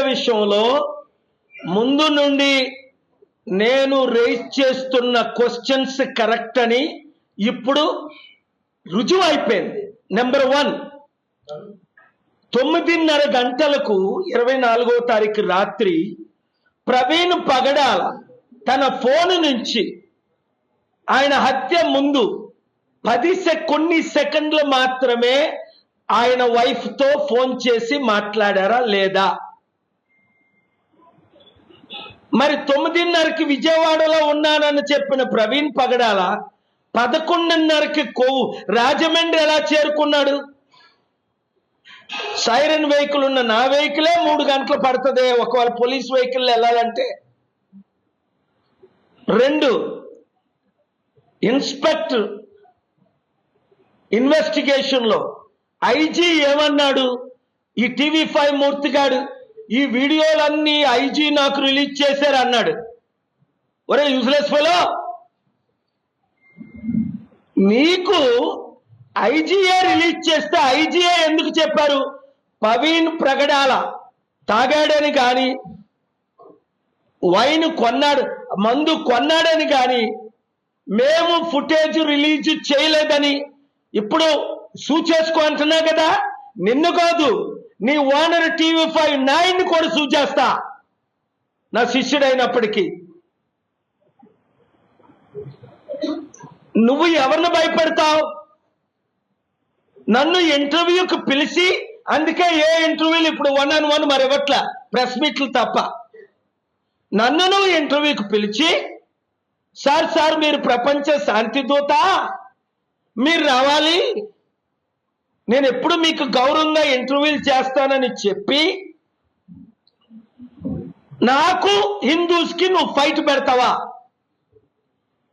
విషయంలో ముందు నుండి నేను రేజ్ చేస్తున్న క్వశ్చన్స్ కరెక్ట్ అని ఇప్పుడు రుజువు అయిపోయింది. నెంబర్ 1, 9:30 గంటలకు 24వ తారీఖు రాత్రి ప్రవీణ్ పగడాల తన ఫోన్ నుంచి ఆయన హత్య ముందు కొన్ని సెకండ్లు మాత్రమే ఆయన వైఫ్తో ఫోన్ చేసి మాట్లాడారా లేదా? మరి 9:30కి విజయవాడలో ఉన్నానని చెప్పిన ప్రవీణ్ పగడాల 11:30కి రాజమండ్రి ఎలా చేరుకున్నాడు? సైరన్ వెహికల్ ఉన్న నా వెహికలే 3 గంటలు పడుతుంది ఒకవేళ పోలీస్ వెహికల్ వెళ్ళాలంటే. 2, ఇన్స్పెక్టర్ ఇన్వెస్టిగేషన్లో ఐజీ ఏమన్నాడు? ఈ TV5 మూర్తిగాడు ఈ వీడియోలన్నీ ఐజీ నాకు రిలీజ్ చేశారు అన్నాడు. ఒరే యూజ్లెస్ ఫెలో, నీకు ఐజీఏ రిలీజ్ చేస్తే ఐజీఏ ఎందుకు చెప్పారు? ప్రవీణ్ పగడాల తాగాడని కానీ వైన్ కొన్నాడు, మందు కొన్నాడని కానీ మేము ఫుటేజ్ రిలీజ్ చేయలేదని ఇప్పుడు సూచేసుకో అంటున్నా కదా. నిన్ను కాదు, నీ ఓనర్ TV5 9 కూడా సూచేస్తా, నా శిష్యుడైనప్పటికీ. నువ్వు ఎవరిని భయపెడతావు? నన్ను ఇంటర్వ్యూకి పిలిచి, అందుకే ఏ ఇంటర్వ్యూలు ఇప్పుడు 1-on-1 మరి ఇవ్వట్లా, ప్రెస్ మీట్లు తప్ప. నన్ను నువ్వు ఇంటర్వ్యూకి పిలిచి, సార్ మీరు ప్రపంచ శాంతి దూత, మీరు రావాలి, నేను ఎప్పుడు మీకు గౌరవంగా ఇంటర్వ్యూలు చేస్తానని చెప్పి నాకు హిందూస్కి నువ్వు ఫైట్ పెడతావా?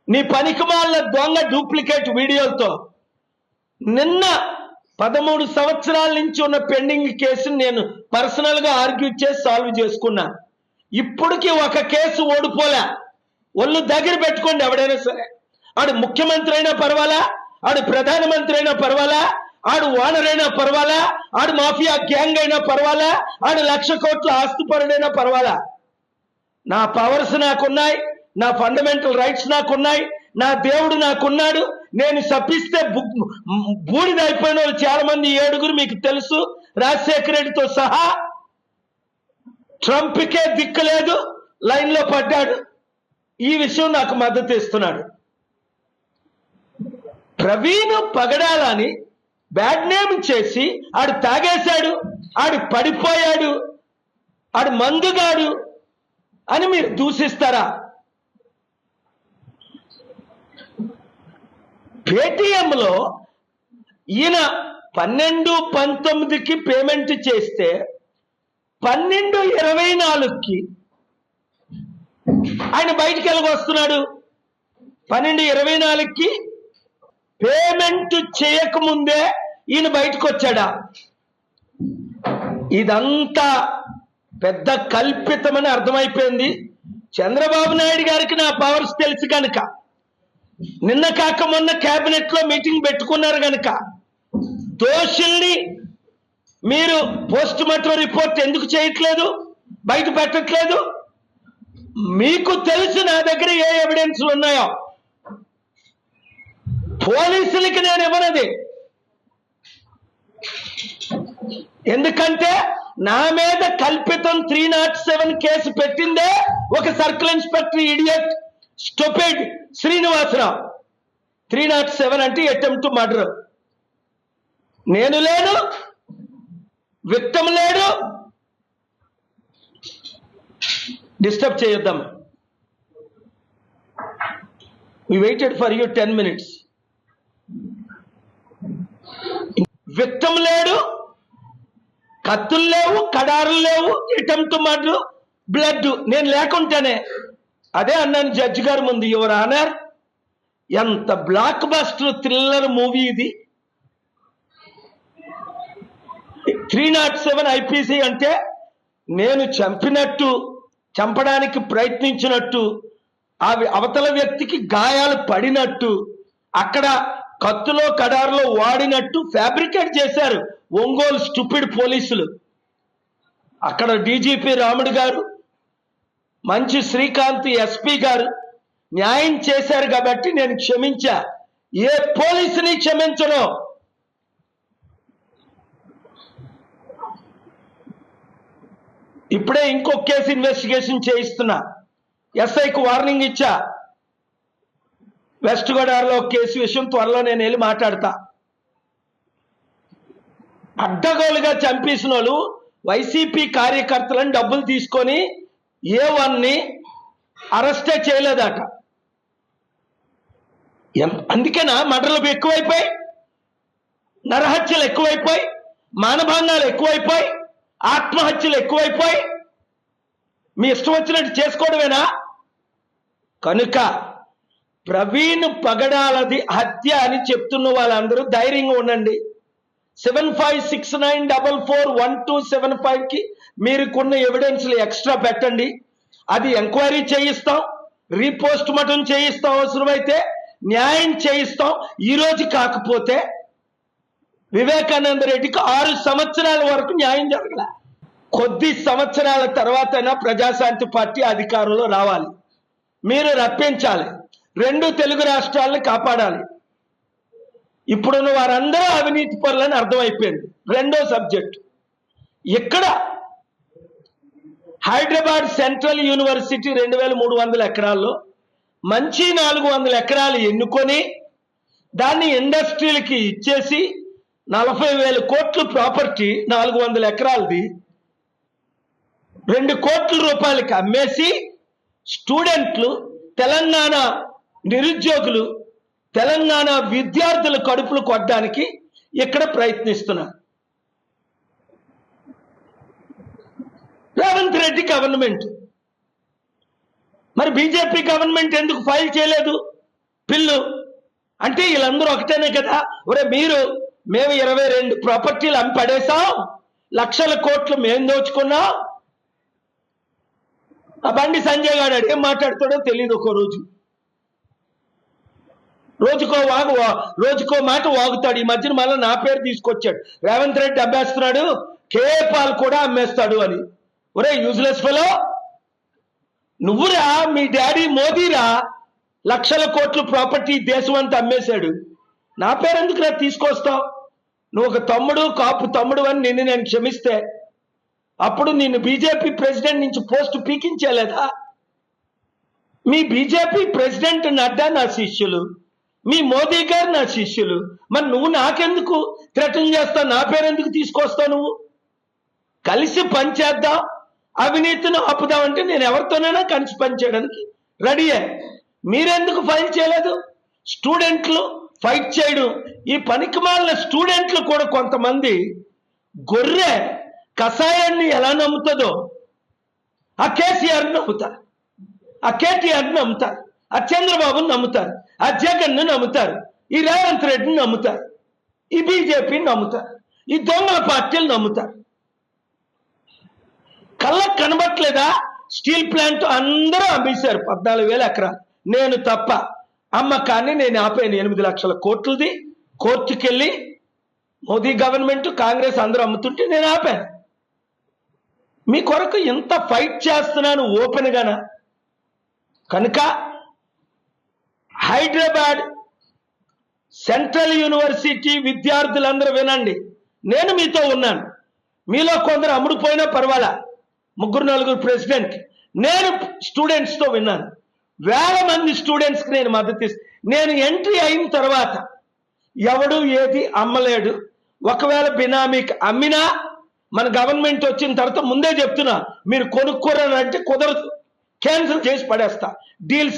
నీ పనికిమాల దొంగ డూప్లికేట్ వీడియోలతో నిన్న 13 సంవత్సరాల నుంచి ఉన్న పెండింగ్ కేసుని నేను పర్సనల్గా ఆర్గ్యూ చేసి సాల్వ్ చేసుకున్నా. ఇప్పటికీ ఒక కేసు ఓడిపోలే. ఒళ్ళు దగ్గర పెట్టుకోండి. ఎవడైనా సరే, ఆడు ముఖ్యమంత్రి అయినా పర్వాలా, ఆడు ప్రధానమంత్రి అయినా పర్వాలా, ఆడు ఓనర్ అయినా పర్వాలా, ఆడు మాఫియా గ్యాంగ్ అయినా పర్వాలా, ఆడు 1,00,000 కోట్ల ఆస్తిపరుడైనా పర్వాలా, నా పవర్స్ నాకున్నాయి, నా ఫండమెంటల్ రైట్స్ నాకున్నాయి, నా దేవుడు నాకున్నాడు. నేను శపిస్తే బూడిదైపోయిన వాళ్ళు చాలా మంది 7 మీకు తెలుసు, రాజశేఖర రెడ్డితో సహా. ట్రంప్కే దిక్కు లేదు, లైన్లో పడ్డాడు. ఈ విషయం నాకు మద్దతు ఇస్తున్నాడు. ప్రవీణ్ పగడాలని బ్యాడ్ నేమ్ చేసి ఆడు తాగేశాడు, ఆడు పడిపోయాడు, ఆడు మందుగాడు అని మీరు దూషిస్తారా? పేటిఎంలో ఈయన 12-19కి పేమెంట్ చేస్తే 12:24కి ఆయన బయటికి వెళ్ళగొస్తున్నాడు. 12:24కి పేమెంట్ చేయకముందే ఈయన బయటకు వచ్చాడా? ఇదంతా పెద్ద కల్పితమని అర్థమైపోయింది. చంద్రబాబు నాయుడు గారికి నా పవర్స్ తెలుసు కనుక, నిన్న కాక మొన్న కేబినెట్ లో మీటింగ్ పెట్టుకున్నారు కనుక, దోషుల్ని మీరు పోస్ట్ మార్టం రిపోర్ట్ ఎందుకు చేయట్లేదు, బయట పెట్టట్లేదు? మీకు తెలుసు నా దగ్గర ఏ ఎవిడెన్స్ ఉన్నాయో. పోలీసులకి నేను ఇవ్వనది, ఎందుకంటే నా మీద కల్పితం 307 కేసు పెట్టిందే ఒక circle inspector idiot stupid Srinivasarao. 307 అంటే అటెంప్ట్ మర్డర్. నేను లేను, విక్టిమ్ లేడు, డిస్టర్బ్ చేయొద్దాం. We waited for you 10 minutes. Victim లేడు, కత్తులు లేవు, కడారులు లేవు, అటెంప్ట్ మర్డర్, బ్లడ్ నేను లేకుంటేనే అదే అన్నాను జడ్జి గారి ముందు. యువర్ ఆనర్, ఎంత బ్లాక్ బస్టర్ థ్రిల్లర్ మూవీ ఇది. 307 IPC అంటే నేను చంపినట్టు, చంపడానికి ప్రయత్నించినట్టు, అవతల వ్యక్తికి గాయాలు పడినట్టు, అక్కడ కత్తులో కడారులో వాడినట్టు ఫ్యాబ్రికేట్ చేశారు ఒంగోలు స్టూపిడ్ పోలీసులు. అక్కడ డీజీపీ రాముడు గారు, మంచి శ్రీకాంత్ ఎస్పీ గారు న్యాయం చేశారు కాబట్టి నేను క్షమించా. ఏ పోలీసుని క్షమించను. ఇప్పుడే ఇంకొక కేసు ఇన్వెస్టిగేషన్ చేయిస్తున్నా. ఎస్ఐకి వార్నింగ్ ఇచ్చా. వెస్ట్ గోదావరిలో కేసు విషయం త్వరలో నేను వెళ్ళి మాట్లాడతా. అడ్డగోలుగా చంపేసిన వాళ్ళు వైసీపీ కార్యకర్తలను డబ్బులు తీసుకొని A1ని అరెస్టే చేయలేదట. అందుకేనా మర్డర్లు ఎక్కువైపోయి, నరహత్యలు ఎక్కువైపోయి, మానభంగాలు ఎక్కువైపోయి, ఆత్మహత్యలు ఎక్కువైపోయి, మీ ఇష్టం వచ్చినట్టు చేసుకోవడమేనా? కనుక ప్రవీణ్ పగడాలది హత్య అని చెప్తున్న వాళ్ళందరూ ధైర్యంగా ఉండండి. 7569441275కి మీరుకున్న ఎవిడెన్స్లు ఎక్స్ట్రా పెట్టండి. అది ఎంక్వైరీ చేయిస్తాం, రీపోస్ట్ మార్టం చేయిస్తాం, అవసరమైతే న్యాయం చేయిస్తాం. ఈరోజు కాకపోతే వివేకానంద రెడ్డికి 6 సంవత్సరాల వరకు న్యాయం జరగల. కొద్ది సంవత్సరాల తర్వాతైనా ప్రజాశాంతి పార్టీ అధికారంలో రావాలి. మీరు రప్పించాలి. 2 తెలుగు రాష్ట్రాలను కాపాడాలి. ఇప్పుడున్న వారందరూ అవినీతి పరులని అర్థమైపోయింది. రెండో సబ్జెక్ట్, ఇక్కడ హైదరాబాద్ సెంట్రల్ యూనివర్సిటీ 2300 ఎకరాల్లో మంచి 400 ఎకరాలు ఎన్నుకొని దాన్ని ఇండస్ట్రీలకి ఇచ్చేసి 40,000 కోట్ల ప్రాపర్టీ 400 ఎకరాలది 2 కోట్ల రూపాయలకి అమ్మేసి స్టూడెంట్లు, తెలంగాణ నిరుద్యోగులు, తెలంగాణ విద్యార్థుల కడుపులు కొట్టడానికి ఇక్కడ ప్రయత్నిస్తున్నారు. రేవంత్ రెడ్డి గవర్నమెంట్, మరి బీజేపీ గవర్నమెంట్ ఎందుకు ఫైల్ చేయలేదు బిల్లు? అంటే వీళ్ళందరూ ఒకటేనే కదా. ఒరే మేము 22 ప్రాపర్టీలు అమ్మి పడేసాం, లక్షల కోట్లు మేము దోచుకున్నాం. ఆ బండి సంజయ్ గారు ఏం మాట్లాడతాడో తెలియదు. ఒక రోజుకో మాట వాగుతాడు. ఈ మధ్యన మళ్ళీ నా పేరు తీసుకొచ్చాడు. రేవంత్ రెడ్డి అమ్మేస్తున్నాడు, కేపాల్ కూడా అమ్మేస్తాడు అని. ఒరే యూజ్లెస్ ఫెలో, నువ్వురా, మీ డాడీ మోదీరా లక్షల కోట్ల ప్రాపర్టీ దేశం అంతా అమ్మేశాడు. నా పేరు ఎందుకు రా తీసుకొస్తావు? నువ్వు ఒక తమ్ముడు, కాపు తమ్ముడు అని నేను క్షమిస్తే అప్పుడు నిన్ను బీజేపీ ప్రెసిడెంట్ నుంచి పోస్ట్ పీకించలేదా? మీ బీజేపీ ప్రెసిడెంట్ నడ్డా నా శిష్యులు, మీ మోదీ గారు నా శిష్యులు. మరి నువ్వు నాకెందుకు థ్రెటన్ చేస్తావు? నా పేరు ఎందుకు తీసుకొస్తావు? నువ్వు కలిసి పనిచేద్దాం, అవినీతిని ఆపుదామంటే నేను ఎవరితోనైనా కలిసి పనిచేయడానికి రెడీయే. మీరెందుకు ఫైల్ చేయలేదు? స్టూడెంట్లు ఫైట్ చేయడం, ఈ పనికిమాలిన స్టూడెంట్లు కూడా కొంతమంది గొర్రె కషాయాన్ని ఎలా నమ్ముతుందో ఆ కేసీఆర్ని నమ్ముతారు, ఆ కేటీఆర్ని నమ్ముతారు, ఆ చంద్రబాబుని నమ్ముతారు, ఆ జగన్ను నమ్ముతారు, ఈ రేవంత్ రెడ్డిని నమ్ముతారు, ఈ బీజేపీని నమ్ముతారు, ఈ దొంగల పార్టీలు నమ్ముతారు. కళ్ళకు కనబట్లేదా? స్టీల్ ప్లాంట్ అందరూ అమ్మేశారు 14,000 ఎకరాలు, నేను తప్ప. అమ్మకాన్ని నేను ఆపాను. 8 లక్షల కోట్లది కోర్టుకెళ్ళి మోదీ గవర్నమెంట్, కాంగ్రెస్ అందరూ అమ్ముతుంటే నేను ఆపాను. మీ కొరకు ఇంత ఫైట్ చేస్తున్నాను ఓపెన్ గానా. కనుక హైదరాబాద్ సెంట్రల్ యూనివర్సిటీ విద్యార్థులందరూ వినండి, నేను మీతో ఉన్నాను. మీలో కొందరు అమ్ముడుపోయినా పర్వాలా, 3-4 ప్రెసిడెంట్, నేను స్టూడెంట్స్తో విన్నాను. వేల మంది స్టూడెంట్స్కి నేను మద్దతు ఇస్తాను. నేను ఎంట్రీ అయిన తర్వాత ఎవడు ఏది అమ్మలేడు. ఒకవేళ బినామీకి అమ్మినా మన గవర్నమెంట్ వచ్చిన తర్వాత ముందే చెప్తున్నా, మీరు కొనుక్కోరని అంటే కుదరదు, క్యాన్సిల్ చేసి పడేస్తా. డీల్స్